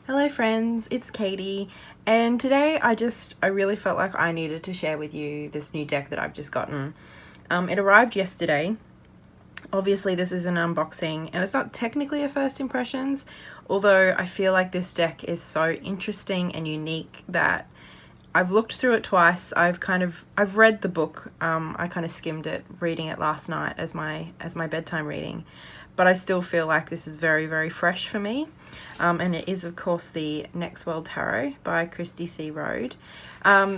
Hello friends, it's Katie, and today I really felt like I needed to share with you this new deck that I've just gotten. It arrived yesterday. Obviously this is an unboxing and it's not technically a first impressions, although I feel like this deck is so interesting and unique that I've looked through it twice. I've read the book. I kind of skimmed it, reading it last night as my bedtime reading, but I still feel like this is very, very fresh for me. And it is, of course, the Next World Tarot by Cristy C Road.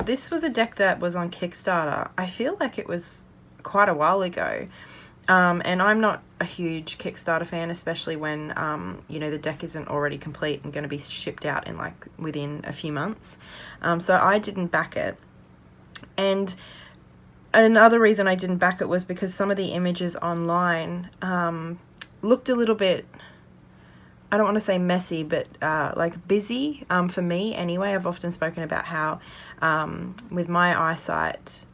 This was a deck that was on Kickstarter. I feel like it was quite a while ago. And I'm not a huge Kickstarter fan, especially when, the deck isn't already complete and going to be shipped out in within a few months. So I didn't back it. And another reason I didn't back it was because some of the images online looked a little bit, I don't want to say messy, but busy for me anyway. I've often spoken about how with my eyesight,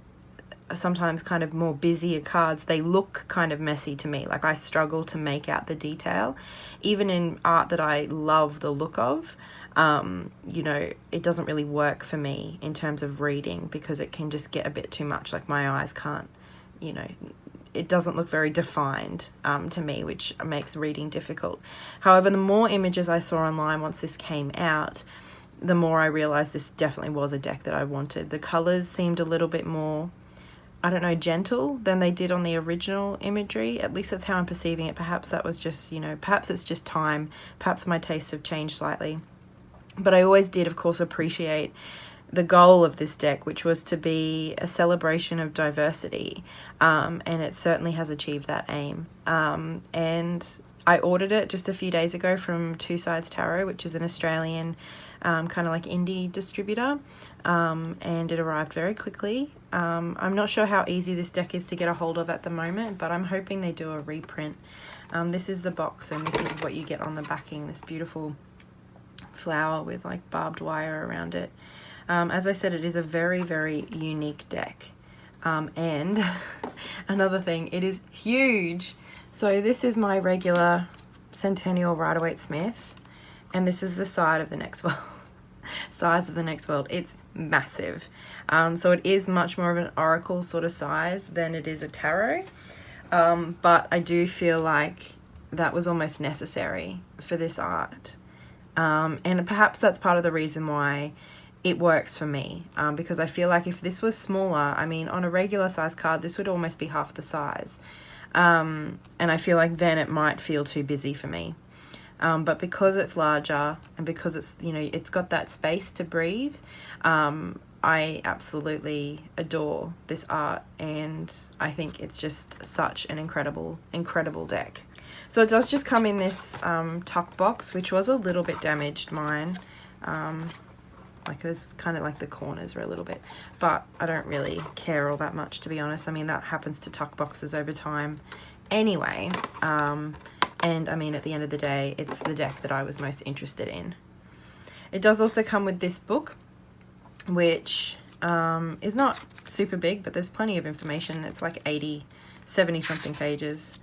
sometimes kind of more busier cards, they look kind of messy to me. Like I struggle to make out the detail. Even in art that I love the look of, it doesn't really work for me in terms of reading because it can just get a bit too much. Like my eyes can't, it doesn't look very defined to me, which makes reading difficult. However, the more images I saw online once this came out, the more I realized this definitely was a deck that I wanted. The colors seemed a little bit more, I don't know, gentle than they did on the original Imagery. At least that's how I'm perceiving it. Perhaps that was just, perhaps it's just time. Perhaps my tastes have changed slightly. But I always did, of course, appreciate the goal of this deck, which was to be a celebration of diversity. And it certainly has achieved that aim. And I ordered it just a few days ago from Two Sides Tarot, which is an Australian kind of like indie distributor. And it arrived very quickly. I'm not sure how easy this deck is to get a hold of at the moment, but I'm hoping they do a reprint. This is the box, and this is what you get on the backing, this beautiful flower with like barbed wire around it. As I said, it is a very, very unique deck. And another thing, it is huge. So this is my regular Centennial Rider-Waite-Smith, and this is the side of the Next World. Size of the Next World. It's massive. So it is much more of an oracle sort of size than it is a tarot. But I do feel like that was almost necessary for this art. And perhaps that's part of the reason why it works for me, because I feel like if this was smaller, I mean, on a regular size card, this would almost be half the size. And I feel like then it might feel too busy for me. But because it's larger and because it's, it's got that space to breathe, I absolutely adore this art, and I think it's just such an incredible, incredible deck. So it does just come in this tuck box, which was a little bit damaged, mine. There's kind of like the corners are a little bit, but I don't really care all that much, to be honest. I mean, that happens to tuck boxes over time anyway. And I mean, at the end of the day, it's the deck that I was most interested in. It does also come with this book, which is not super big, but there's plenty of information. It's like 70 something pages.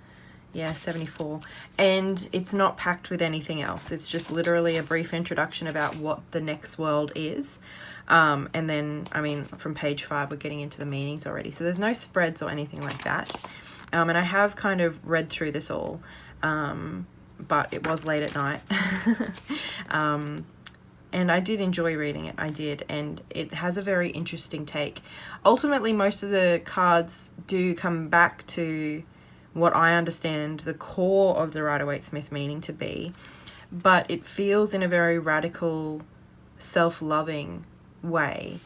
Yeah, 74. And it's not packed with anything else. It's just literally a brief introduction about what the Next World is. And then, I mean, from page 5, we're getting into the meanings already. So there's no spreads or anything like that. And I have kind of read through this all, but it was late at night. And I did enjoy reading it, I did, and it has a very interesting take. Ultimately, most of the cards do come back to what I understand the core of the Rider-Waite-Smith meaning to be, but it feels in a very radical, self-loving way,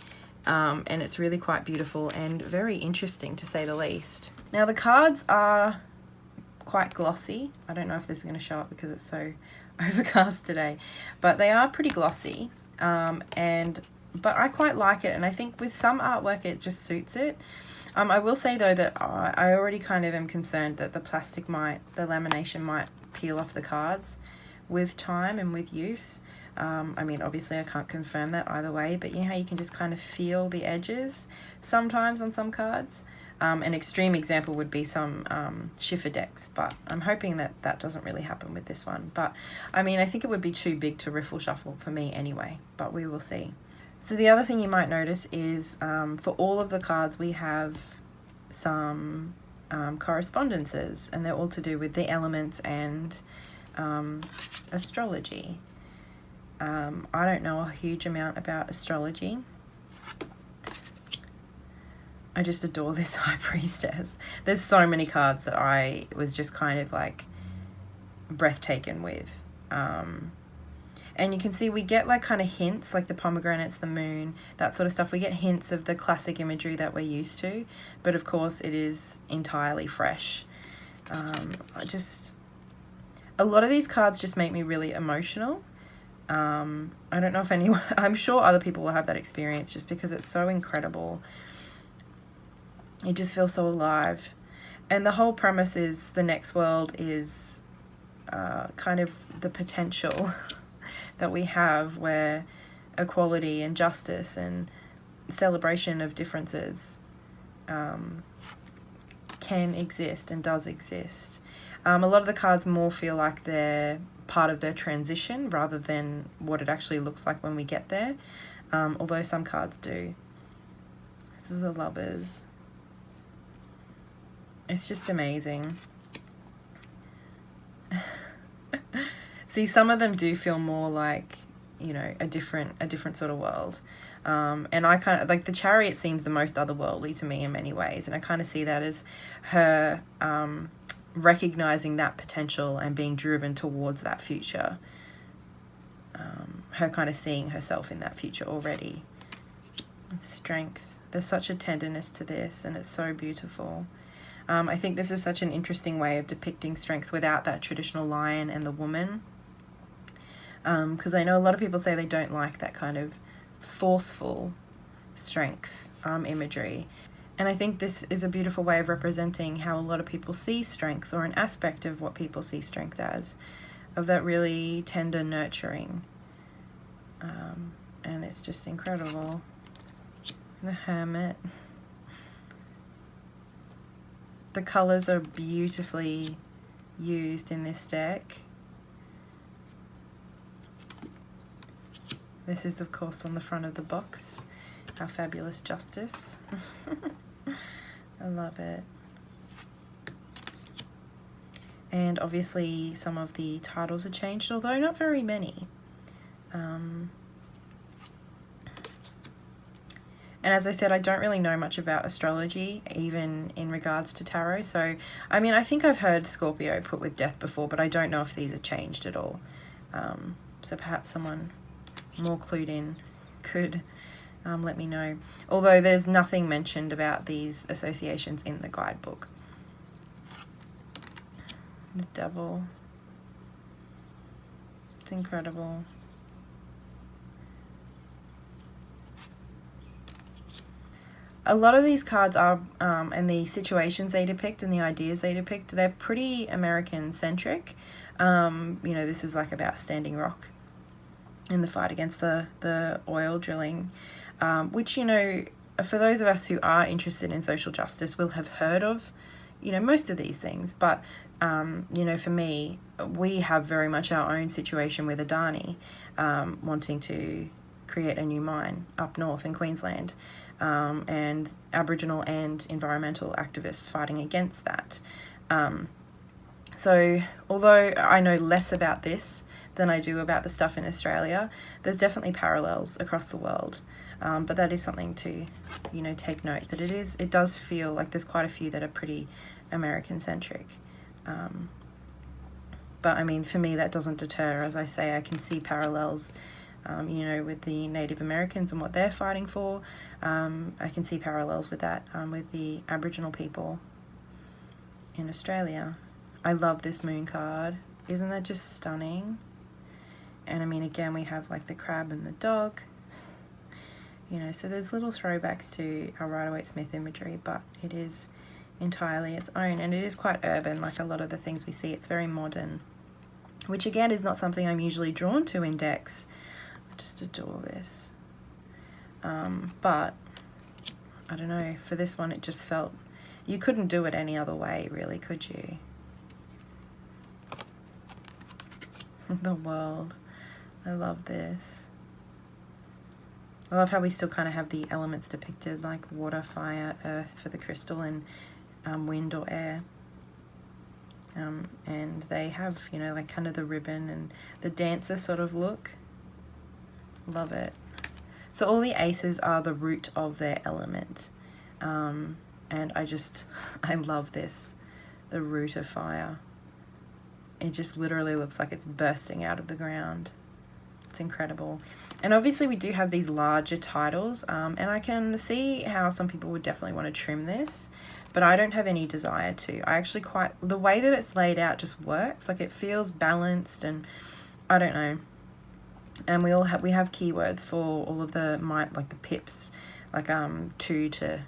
and it's really quite beautiful and very interesting, to say the least. Now, the cards are quite glossy. I don't know if this is going to show up because it's so overcast today, but they are pretty glossy, but I quite like it, and I think with some artwork it just suits it. I will say though that I already kind of am concerned that the lamination might peel off the cards with time and with use. I mean, obviously I can't confirm that either way, but you know how you can just kind of feel the edges sometimes on some cards. An extreme example would be some Schiffer decks, but I'm hoping that that doesn't really happen with this one. But I mean, I think it would be too big to riffle shuffle for me anyway, but we will see. So the other thing you might notice is for all of the cards we have some correspondences, and they're all to do with the elements and astrology. I don't know a huge amount about astrology. I just adore this High Priestess. There's so many cards that I was just kind of like breathtaking with. And you can see we get like kind of hints, like the pomegranates, the moon, that sort of stuff. We get hints of the classic imagery that we're used to, but of course it is entirely fresh. A lot of these cards just make me really emotional. I don't know if anyone, I'm sure other people will have that experience just because it's so incredible. It just feels so alive. And the whole premise is the next world is kind of the potential that we have, where equality and justice and celebration of differences can exist and does exist. A lot of the cards more feel like they're part of their transition rather than what it actually looks like when we get there, although some cards do. This is a Lovers. It's just amazing. See, some of them do feel more like, you know, a different sort of world. And I kind of, like the Chariot seems the most otherworldly to me in many ways. And I kind of see that as her recognizing that potential and being driven towards that future. Her kind of seeing herself in that future already. It's strength. There's such a tenderness to this, and it's so beautiful. I think this is such an interesting way of depicting strength without that traditional lion and the woman. Because I know a lot of people say they don't like that kind of forceful strength imagery. And I think this is a beautiful way of representing how a lot of people see strength, or an aspect of what people see strength as, of that really tender nurturing. And it's just incredible. The Hermit. The colours are beautifully used in this deck. This is, of course, on the front of the box, our fabulous Justice. I love it. And obviously some of the titles are changed, although not very many. And as I said, I don't really know much about astrology, even in regards to tarot. So, I mean, I think I've heard Scorpio put with death before, but I don't know if these are changed at all. So perhaps someone more clued in could let me know. Although there's nothing mentioned about these associations in the guidebook. The Devil. It's incredible. A lot of these cards are, and the situations they depict and the ideas they depict, they're pretty American-centric. You know, this is like about Standing Rock in the fight against the oil drilling, which, you know, for those of us who are interested in social justice will have heard of, you know, most of these things. But, you know, for me, we have very much our own situation with Adani wanting to create a new mine up north in Queensland. And Aboriginal and environmental activists fighting against that. So although I know less about this than I do about the stuff in Australia, there's definitely parallels across the world. But that is something to, you know, take note, that it does feel like there's quite a few that are pretty American-centric. But I mean, for me, that doesn't deter. As I say, I can see parallels, you know, with the Native Americans and what they're fighting for. I can see parallels with that, with the Aboriginal people in Australia. I love this moon card. Isn't that just stunning? And I mean, again, we have like the crab and the dog. You know, so there's little throwbacks to our Rider-Waite-Smith imagery, but it is entirely its own. And it is quite urban, like a lot of the things we see. It's very modern, which again is not something I'm usually drawn to in decks. I just adore this. But I don't know, for this one it just felt You couldn't do it any other way, really, could you? The world. I love this. I love how we still kind of have the elements depicted, like water, fire, earth for the crystal, and wind or air. And they have, you know, like kind of the ribbon and the dancer sort of look. Love it. So all the aces are the root of their element. And I love this, the root of fire. It just literally looks like it's bursting out of the ground. It's incredible. And obviously we do have these larger titles, and I can see how some people would definitely want to trim this, but I don't have any desire to. I actually the way that it's laid out just works. Like, it feels balanced, and I don't know. And we have keywords for all of the like the pips, like 2 to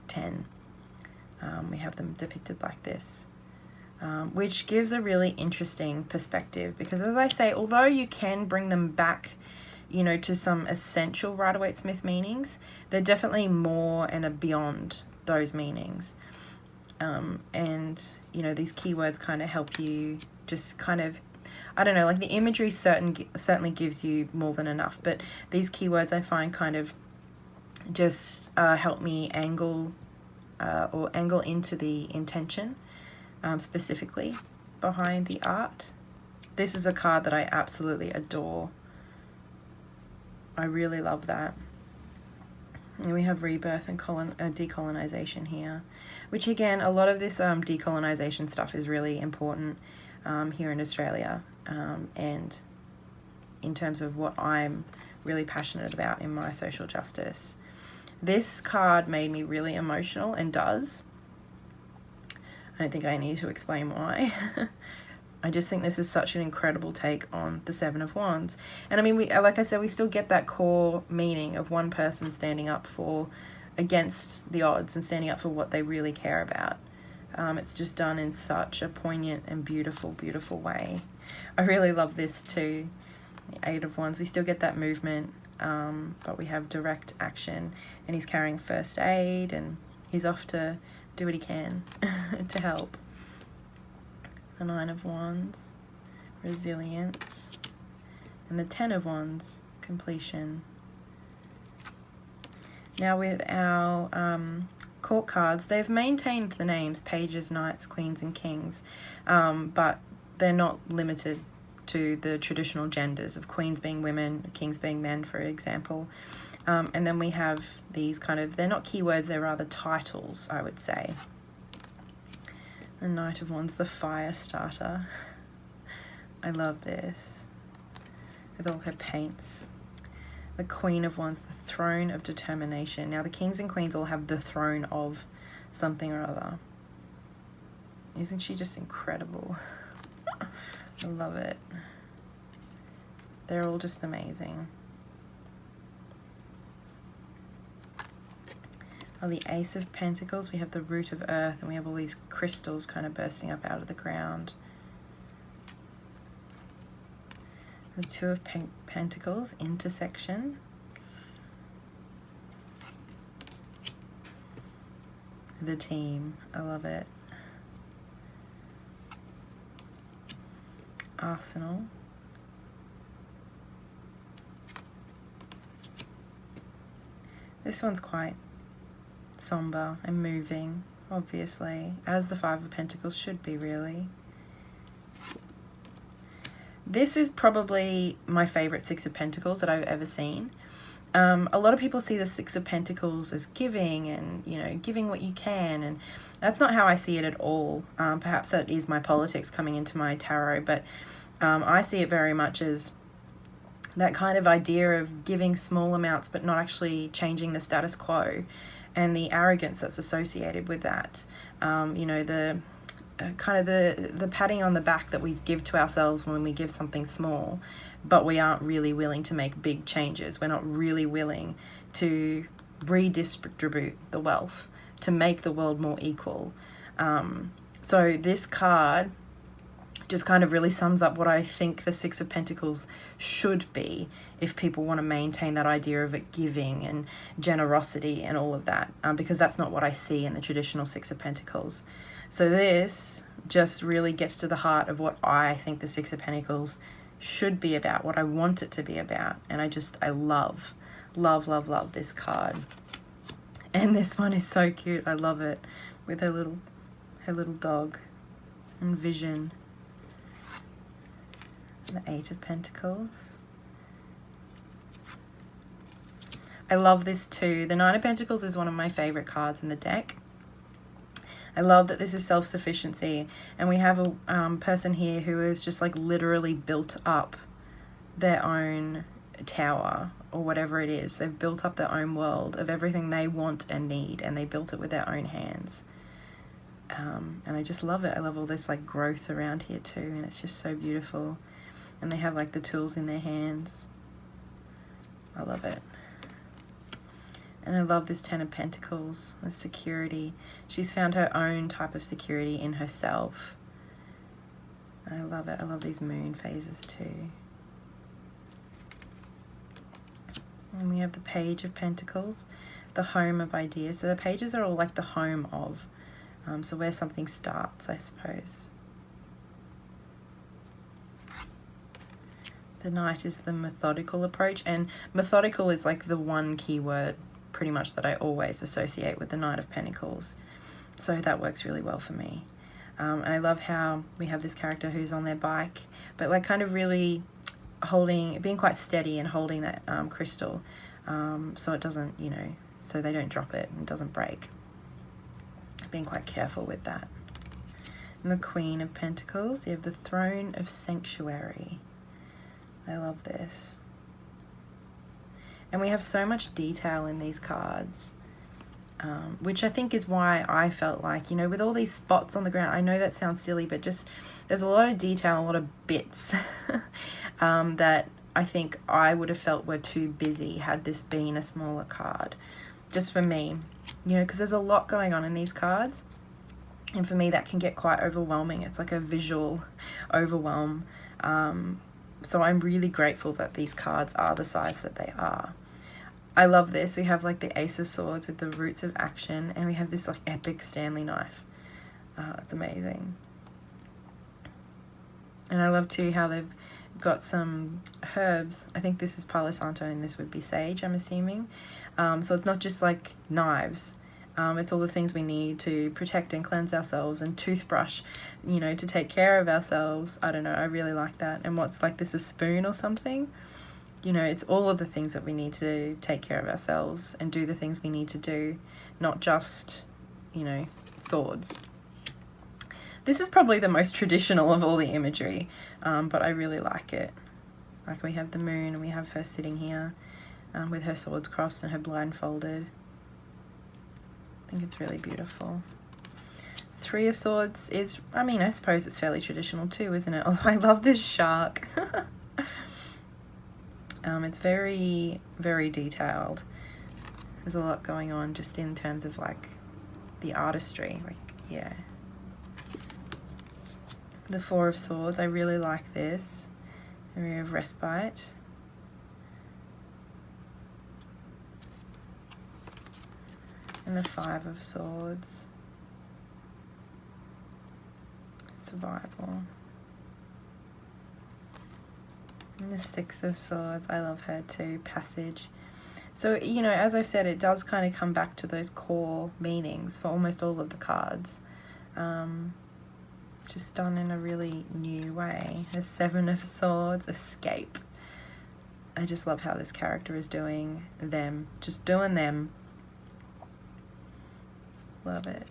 10. We have them depicted like this. Which gives a really interesting perspective, because, as I say, although you can bring them back, you know, to some essential Rider-Waite-Smith meanings, they're definitely more and are beyond those meanings. And, you know, these keywords kind of help you just kind of, I don't know, like the imagery certainly gives you more than enough, but these keywords I find kind of just help me angle into the intention. Specifically behind the art. This is a card that I absolutely adore. I really love that. And we have rebirth and decolonization here, which, again, a lot of this decolonization stuff is really important here in Australia, and in terms of what I'm really passionate about in my social justice. This card made me really emotional, and does. I don't think I need to explain why. I just think this is such an incredible take on the Seven of Wands. And I mean, like I said, we still get that core meaning of one person standing up against the odds and standing up for what they really care about. It's just done in such a poignant and beautiful, beautiful way. I really love this too. The Eight of Wands, we still get that movement, but we have direct action, and he's carrying first aid, and he's off to do what he can to help. The Nine of Wands, resilience, and the Ten of Wands, completion. Now with our court cards, they've maintained the names pages, knights, queens, and kings, but they're not limited to the traditional genders of queens being women, kings being men, for example. And then we have these kind of, they're not keywords, they're rather titles, I would say. The Knight of Wands, the fire starter. I love this. With all her paints. The Queen of Wands, the throne of determination. Now the kings and queens all have the throne of something or other. Isn't she just incredible? I love it. They're all just amazing. On the Ace of Pentacles, we have the root of earth, and we have all these crystals kind of bursting up out of the ground. The Two of Pentacles, intersection. The Team, I love it. Arsenal. This one's quite somber and moving, obviously, as the Five of Pentacles should be, really. This is probably my favorite Six of Pentacles that I've ever seen. A lot of people see the Six of Pentacles as giving and, you know, giving what you can, and that's not how I see it at all. Perhaps that is my politics coming into my tarot, but I see it very much as that kind of idea of giving small amounts but not actually changing the status quo, and the arrogance that's associated with that. You know, the kind of the patting on the back that we give to ourselves when we give something small, but we aren't really willing to make big changes. We're not really willing to redistribute the wealth, to make the world more equal. So this card just kind of really sums up what I think the Six of Pentacles should be if people want to maintain that idea of it giving and generosity and all of that, because that's not what I see in the traditional Six of Pentacles. So this just really gets to the heart of what I think the Six of Pentacles should be about, what I want it to be about. And I love, love, love, love this card. And this one is so cute. I love it, with her little dog and vision. The Eight of Pentacles. I love this too. The Nine of Pentacles is one of my favorite cards in the deck. I love that this is self-sufficiency, and we have a person here who is just like literally built up their own tower or whatever it is. They've built up their own world of everything they want and need, and they built it with their own hands. And I just love it. I love all this like growth around here too, and it's just so beautiful. And they have like the tools in their hands. I love it. And I love this Ten of Pentacles, the security. She's found her own type of security in herself. I love it. I love these moon phases too. And we have the Page of Pentacles, the home of ideas. So the pages are all like the home of, so where something starts, I suppose. The Knight is the methodical approach, and methodical is like the one key word pretty much that I always associate with the Knight of Pentacles. So that works really well for me. And I love how we have this character who's on their bike, but like kind of really being quite steady and holding that crystal, so it doesn't, you know, so they don't drop it and it doesn't break. Being quite careful with that. And the Queen of Pentacles, you have the Throne of Sanctuary. I love this. And we have so much detail in these cards, which I think is why I felt like, you know, with all these spots on the ground, I know that sounds silly, but just there's a lot of detail, a lot of bits that I think I would have felt were too busy had this been a smaller card. Just for me, you know, because there's a lot going on in these cards. And for me, that can get quite overwhelming. It's like a visual overwhelm. So I'm really grateful that these cards are the size that they are. I love this. We have like the Ace of Swords with the Roots of Action, and we have this like epic Stanley knife. It's amazing. And I love too how they've got some herbs. I think this is Palo Santo and this would be sage, I'm assuming. So it's not just like knives. It's all the things we need to protect and cleanse ourselves, and toothbrush, you know, to take care of ourselves. I don't know, I really like that. And what's like this, a spoon or something? You know, it's all of the things that we need to take care of ourselves and do the things we need to do, not just, you know, swords. This is probably the most traditional of all the imagery, but I really like it. Like we have the moon and we have her sitting here with her swords crossed and her blindfolded. I think it's really beautiful. Three of Swords is, I mean, I suppose it's fairly traditional too, isn't it? Although I love this shark. It's very, very detailed. There's a lot going on just in terms of like the artistry, like, yeah. The Four of Swords, I really like this. Area of respite. And the Five of Swords. Survival. And the Six of Swords, I love her too, passage. So, you know, as I've said, it does kind of come back to those core meanings for almost all of the cards. Just done in a really new way. The Seven of Swords, escape. I just love how this character is doing them, just doing them. Love it.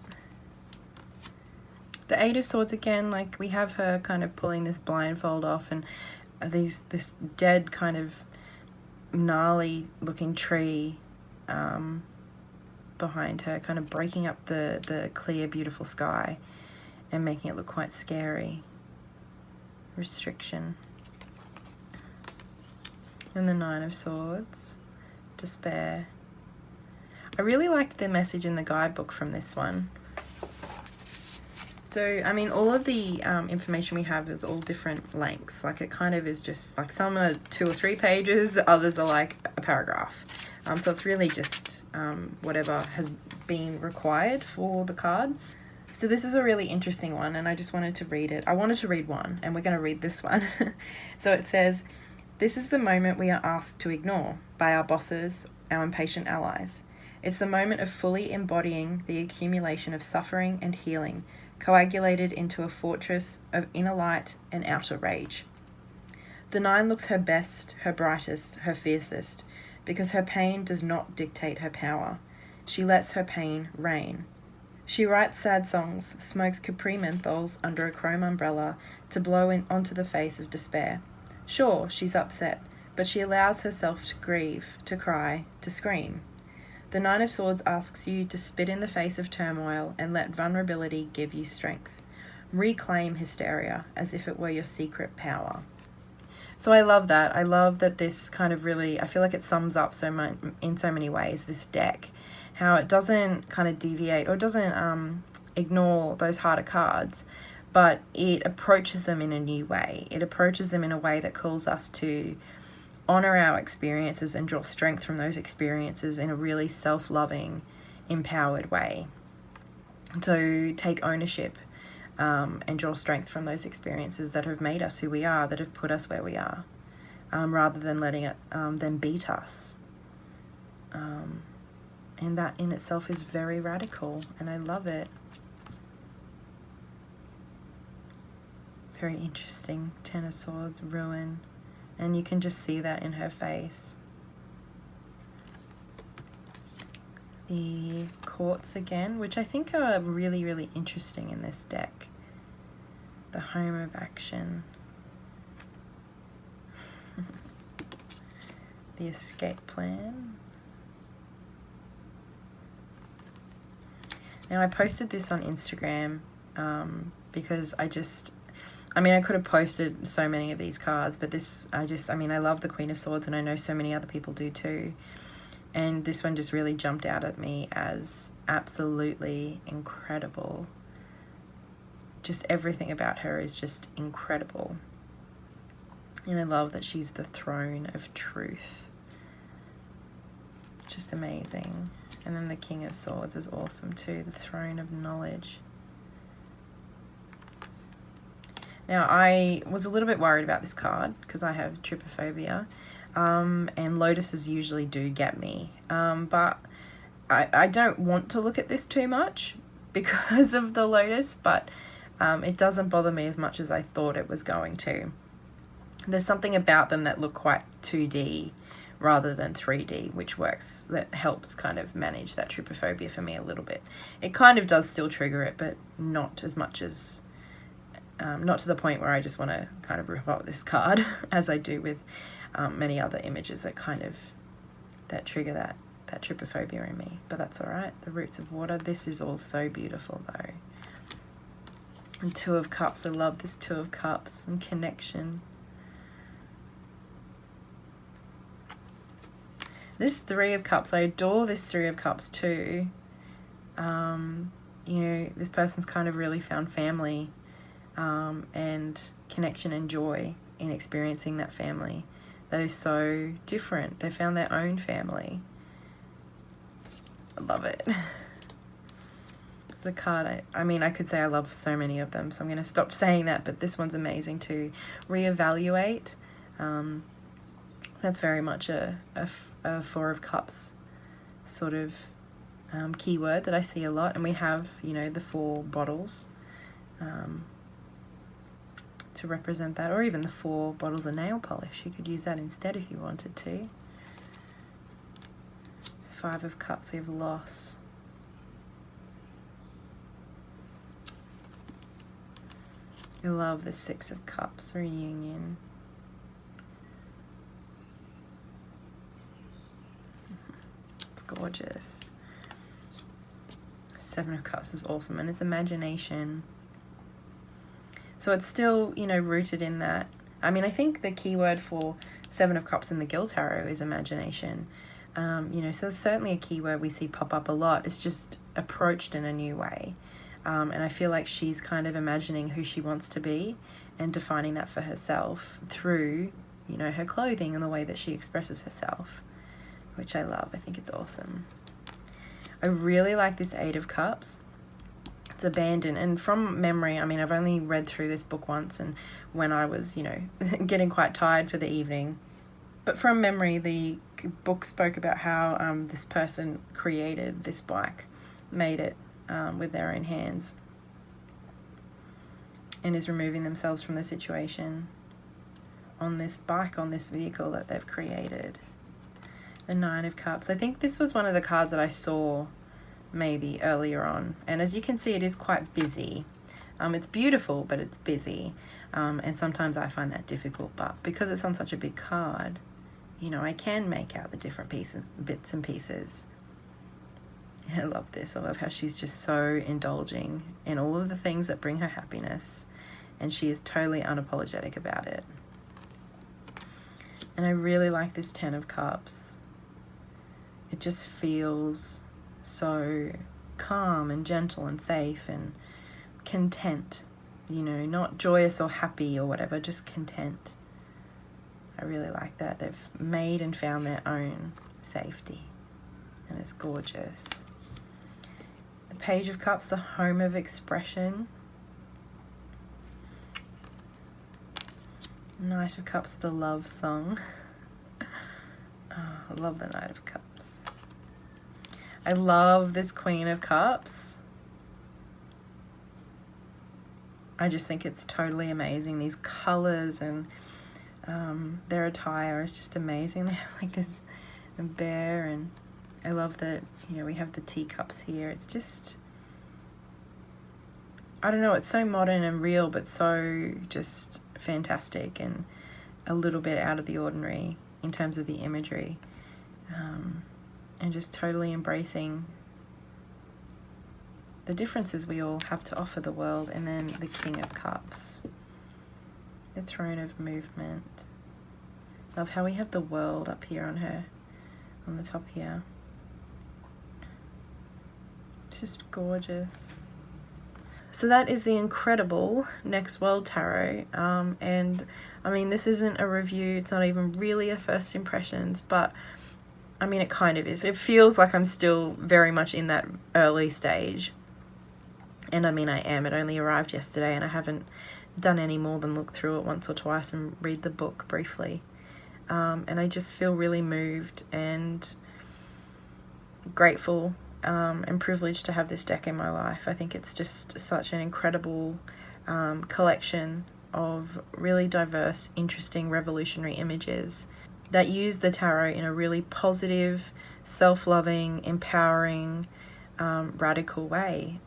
The Eight of Swords again, like we have her kind of pulling this blindfold off, and this dead kind of gnarly looking tree behind her, kind of breaking up the clear beautiful sky and making it look quite scary. Restriction. And the Nine of Swords, despair. I really liked the message in the guidebook from this one. So, I mean, all of the information we have is all different lengths. Like, it kind of is just, like, some are 2 or 3 pages, others are like a paragraph. So it's really just whatever has been required for the card. So this is a really interesting one, and I just wanted to read it. I wanted to read one, and we're going to read this one. So it says, "This is the moment we are asked to ignore by our bosses, our impatient allies. It's the moment of fully embodying the accumulation of suffering and healing, coagulated into a fortress of inner light and outer rage. The 9 looks her best, her brightest, her fiercest, because her pain does not dictate her power. She lets her pain reign. She writes sad songs, smokes Capri menthols under a chrome umbrella to blow onto the face of despair. Sure, she's upset, but she allows herself to grieve, to cry, to scream. The 9 of Swords asks you to spit in the face of turmoil and let vulnerability give you strength. Reclaim hysteria as if it were your secret power." So I love that. I love that this kind of really, I feel like it sums up so much in so many ways, this deck. How it doesn't kind of deviate or doesn't ignore those harder cards, but it approaches them in a new way. It approaches them in a way that calls us to honor our experiences and draw strength from those experiences in a really self-loving, empowered way. To take ownership and draw strength from those experiences that have made us who we are, that have put us where we are, rather than letting it them beat us. And that in itself is very radical, and I love it. Very interesting. 10 of Swords, ruin. And you can just see that in her face. The Courts again, which I think are really, really interesting in this deck. The Home of Action. The Escape Plan. Now, I posted this on Instagram because I could have posted so many of these cards, but I love the Queen of Swords, and I know so many other people do too. And this one just really jumped out at me as absolutely incredible. Just everything about her is just incredible. And I love that she's the throne of truth. Just amazing. And then the King of Swords is awesome too, the throne of knowledge. Now, I was a little bit worried about this card because I have trypophobia, and lotuses usually do get me. But I don't want to look at this too much because of the lotus, but it doesn't bother me as much as I thought it was going to. There's something about them that look quite 2D rather than 3D, which works, that helps kind of manage that trypophobia for me a little bit. It kind of does still trigger it, but not as much as, not to the point where I just want to kind of rip up this card as I do with many other images that trigger that trypophobia in me. But that's all right. The Roots of Water. This is all so beautiful though. And 2 of Cups. I love this 2 of Cups and connection. This 3 of Cups, I adore this 3 of Cups too. This person's kind of really found family and connection and joy in experiencing that family. That is so different. They found their own family. I love it. It's a card, I could say I love so many of them, so I'm going to stop saying that, but this one's amazing to reevaluate. That's very much a 4 of Cups sort of keyword that I see a lot. And we have, the 4 bottles to represent that, or even the 4 bottles of nail polish. You could use that instead if you wanted to. 5 of Cups, we have loss. I love the 6 of Cups, reunion. It's gorgeous. 7 of Cups is awesome, and it's imagination. So it's still, rooted in that. I think the keyword for 7 of Cups in the Guild Tarot is imagination. So it's certainly a keyword we see pop up a lot. It's just approached in a new way. and I feel like she's kind of imagining who she wants to be and defining that for herself through, you know, her clothing and the way that she expresses herself, which I love. I think it's awesome. I really like this Eight of Cups. It's abandoned, and from memory, I mean, I've only read through this book once, and when I was, you know, getting quite tired for the evening. But from memory, the book spoke about how this person created this bike, made it with their own hands, and is removing themselves from the situation on this bike, on this vehicle that they've created. The Nine of Cups. I think this was one of the cards that I saw maybe earlier on, and as you can see, it is quite busy. It's beautiful, but it's busy, and sometimes I find that difficult, but because it's on such a big card, you know, I can make out the different pieces, bits and pieces. I love this. I love how she's just so indulging in all of the things that bring her happiness, and she is totally unapologetic about it. And I really like this Ten of Cups. It just feels so calm and gentle and safe and content, you know, not joyous or happy or whatever, just content. I really like that. They've made and found their own safety, and it's gorgeous. The Page of Cups, the home of expression. Knight of Cups, the love song. Oh, I love the Knight of Cups. I love this Queen of Cups. I just think it's totally amazing. These colors and their attire is just amazing. They have like this bear, and I love that, you know, we have the teacups here. It's just, I don't know, it's so modern and real, but so just fantastic and a little bit out of the ordinary in terms of the imagery, and just totally embracing the differences we all have to offer the world. And then the King of Cups, the Throne of Movement. Love how we have the world up here on her, on the top here. It's just gorgeous. So that is the incredible Next World Tarot, and I mean, this isn't a review, it's not even really a first impressions, but I mean, it kind of is. It feels like I'm still very much in that early stage, and I mean, I am. It only arrived yesterday, and I haven't done any more than look through it once or twice and read the book briefly, and I just feel really moved and grateful and privileged to have this deck in my life. I think it's just such an incredible collection of really diverse, interesting, revolutionary images that use the tarot in a really positive, self-loving, empowering, radical way.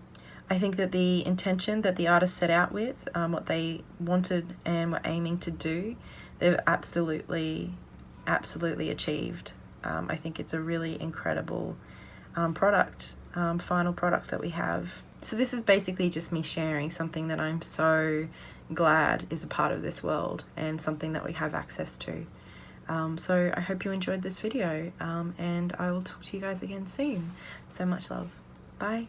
I think that the intention that the artist set out with, what they wanted and were aiming to do, they've absolutely achieved. I think it's a really incredible product, final product that we have. So this is basically just me sharing something that I'm so glad is a part of this world and something that we have access to. So I hope you enjoyed this video, and I will talk to you guys again soon. So much love. Bye.